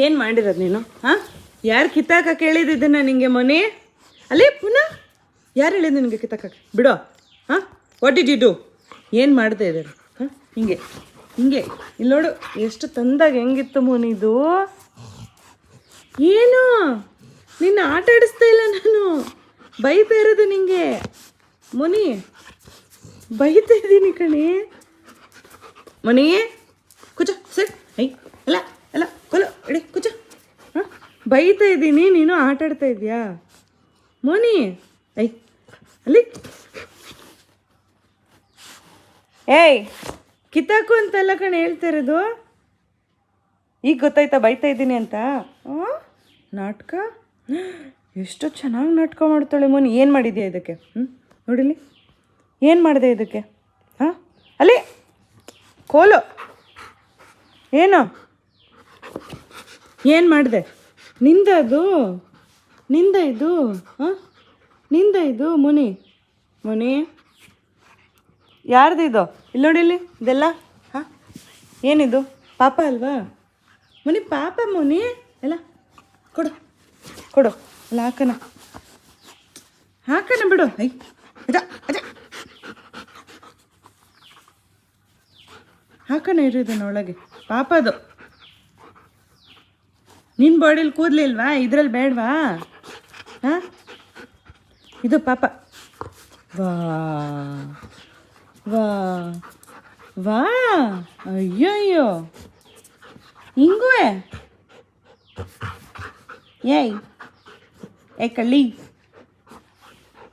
ಏನು ಮಾಡಿರೋದು ನೀನು? ಹಾಂ, ಯಾರು ಕಿತ್ತಾಕಕ್ಕೆ ಹೇಳಿದ್ದನ್ನ ನಿಂಗೆ ಮೊನ್ನೆ? ಅಲ್ಲೇ ಪುನಃ ಯಾರು ಹೇಳಿದ್ದು ನಿನಗೆ ಕಿತ್ತಾಕಕ್ಕೆ? ಬಿಡೋ. ಹಾಂ, ವಾಟ್ ಡಿಡ್ ಯು ಡೂ? ಏನು ಮಾಡ್ತಾ ಇದ್ದಾರೆ? ಹಾಂ, ಹಿಂಗೆ ಹಿಂಗೆ ಇಲ್ಲಿ ನೋಡು, ಎಷ್ಟು ತಂದಾಗ ಹೆಂಗಿತ್ತು ಮೋನಿದು. ಏನು ನಿನ್ನ ಆಟ ಆಡಿಸ್ತಾ ಇಲ್ಲ ನಾನು, ಬೈತಾ ಇರೋದು ನಿಂಗೆ ಮೋನಿ, ಬೈತಾ ಇದ್ದೀನಿ ಕಣೆ ಮೋನಿ. ಕುಚ ಸರ್, ಐ ಅಲ್ಲ ಅಲ್ಲ ಕೊಲು ಇಡಿ ಕುಚ. ಹಾಂ, ಬೈತಾ ಇದ್ದೀನಿ, ನೀನು ಆಟ ಆಡ್ತಾ ಇದೆಯಾ ಮೋನಿ? ಐ ಅಲ್ಲಿ ಏಯ್, ಕಿತ್ತಾಕು ಅಂತೆಲ್ಲ ಕಣೆ ಹೇಳ್ತಾ ಇರೋದು. ಈಗ ಗೊತ್ತಾಯ್ತಾ ಬೈತಾ ಇದ್ದೀನಿ ಅಂತ? ನಾಟಕ ಎಷ್ಟು ಚೆನ್ನಾಗಿ ನಾಟಕ ಮಾಡ್ತಾಳೆ ಮೋನಿ. ಏನು ಮಾಡಿದ್ಯಾ ಇದಕ್ಕೆ? ನೋಡಿಲಿ, ಏನು ಮಾಡಿದೆ ಇದಕ್ಕೆ? ಹಾಂ, ಅಲ್ಲಿ ಕೋಲು ಏನು ಏನು ಮಾಡಿದೆ? ನಿಂದ ಅದು, ನಿಂದ ಇದು. ಹಾಂ, ನಿಂದ ಇದು ಮೋನಿ. ಮೋನಿ ಯಾರ್ದು ಇದು? ಇಲ್ಲಿ ನೋಡಿಲಿ ಇದೆಲ್ಲ. ಹಾಂ, ಏನಿದು? ಪಾಪ ಅಲ್ವಾ ಮೋನಿ? ಪಾಪ ಮೋನಿ. ಎಲ್ಲ ಕೊಡು ಕೊಡು, ಅಲ್ಲ ಹಾಕನ ಹಾಕನ ಬಿಡು. ಐ ಅದ ಅದ ಹಾಕನ ಇರೋದನ್ನ ಒಳಗೆ. ಪಾಪ ಅದು ನಿನ್ನ ಬಾಡಿಲಿ ಕೂದಲಿಲ್ವಾ? ಇದ್ರಲ್ಲಿ ಬೇಡವಾ? ಹಾಂ, ಇದು ಪಾಪ. ವಾ ವಾ ವಾ, ಅಯ್ಯಯ್ಯೋ, ಹಿಂಗುವೆ. ಏಯ್ ಏ ಕಳ್ಳಿ.